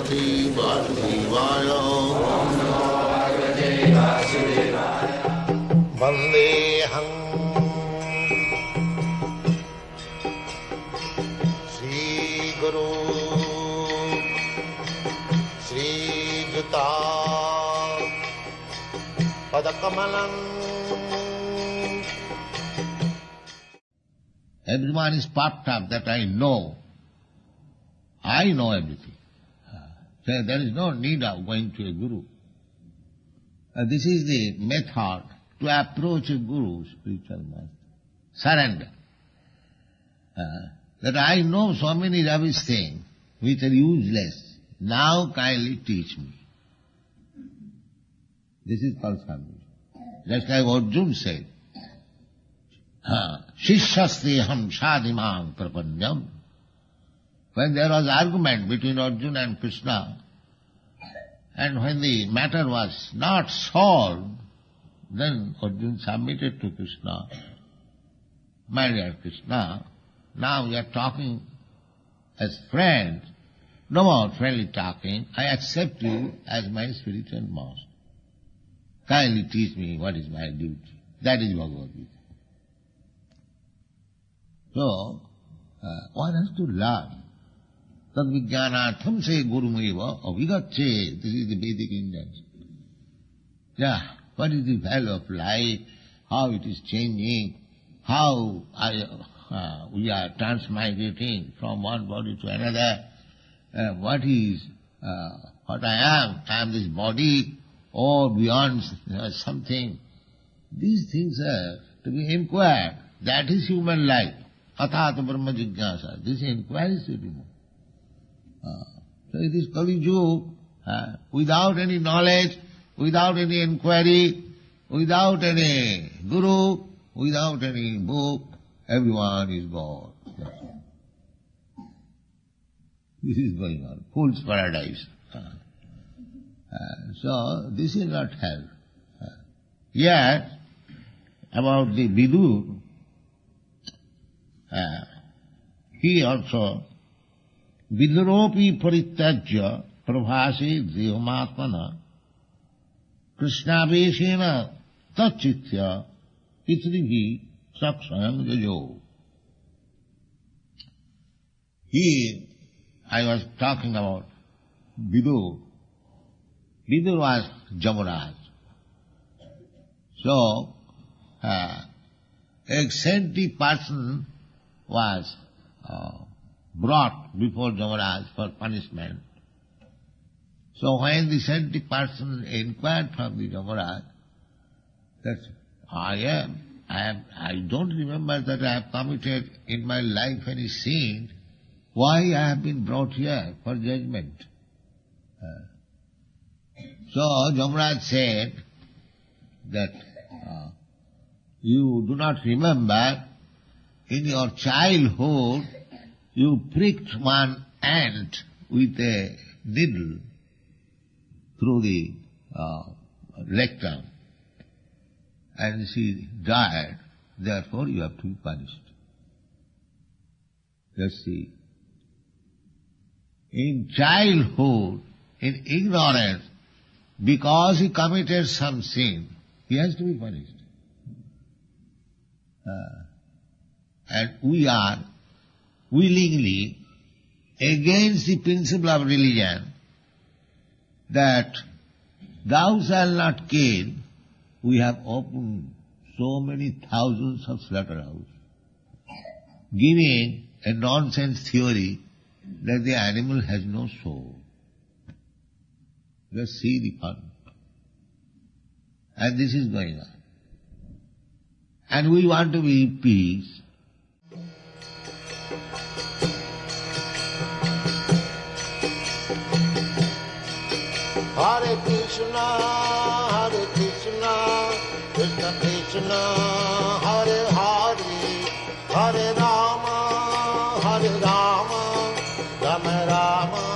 Bhagavate Vasudevaya. Vandeham Sri Guru Sri Juta Padakamalam. Everyone is puffed up that I know. I know everything. So there is no need of going to a guru. This is the method to approach a guru, spiritual master. Surrender. That I know so many rubbish things which are useless. Now kindly teach me. This is called surrender. Just like Arjuna said, Shishyasteham shadimam prapanyam. When there was argument between Arjuna and Krishna, and when the matter was not solved, then Arjuna submitted to Krishna. My dear Krishna, now we are talking as friends, no more friendly talking. I accept you as my spiritual master. Kindly teach me what is my duty. That is Bhagavad Gita. So, one has to learn. Tad vijnanatham se gurumeva avigatche. This is the Vedic Indians. Yeah, what is the value of life, how it is changing, how we are transmigrating from one body to another, what I am this body, or beyond something. These things are to be inquired. That is human life. Athata brahma jignasa. This inquiry is to be done. So it is Kali Yuga, without any knowledge, without any inquiry, without any guru, without any book, everyone is God. This is going on. Fool's paradise. So this is not hell. Yet, about the Vidur, he also Viduropi parityajya prabhase dehamatmana krishnaveshena tachitya pitrihi sakshayam jayo. I was talking about Vidur. Vidur was Jamaraj. So, a saintly person was brought before Jamaraj for punishment. So when the saintly person inquired from the Jamaraj that I don't remember that I have committed in my life any sin, why I have been brought here for judgment? So Jamaraj said that you do not remember in your childhood you pricked one ant with a needle through the rectum and she died, therefore you have to be punished. Let's see. In childhood, in ignorance, because he committed some sin, he has to be punished. And we are willingly against the principle of religion that thou shalt not kill. We have opened so many thousands of slaughterhouses, giving a nonsense theory that the animal has no soul. Just see the fun. And this is going on. And we want to be in peace. Hare Krishna, Krishna Krishna, Hare Hare, Hare Rama, Rama Rama.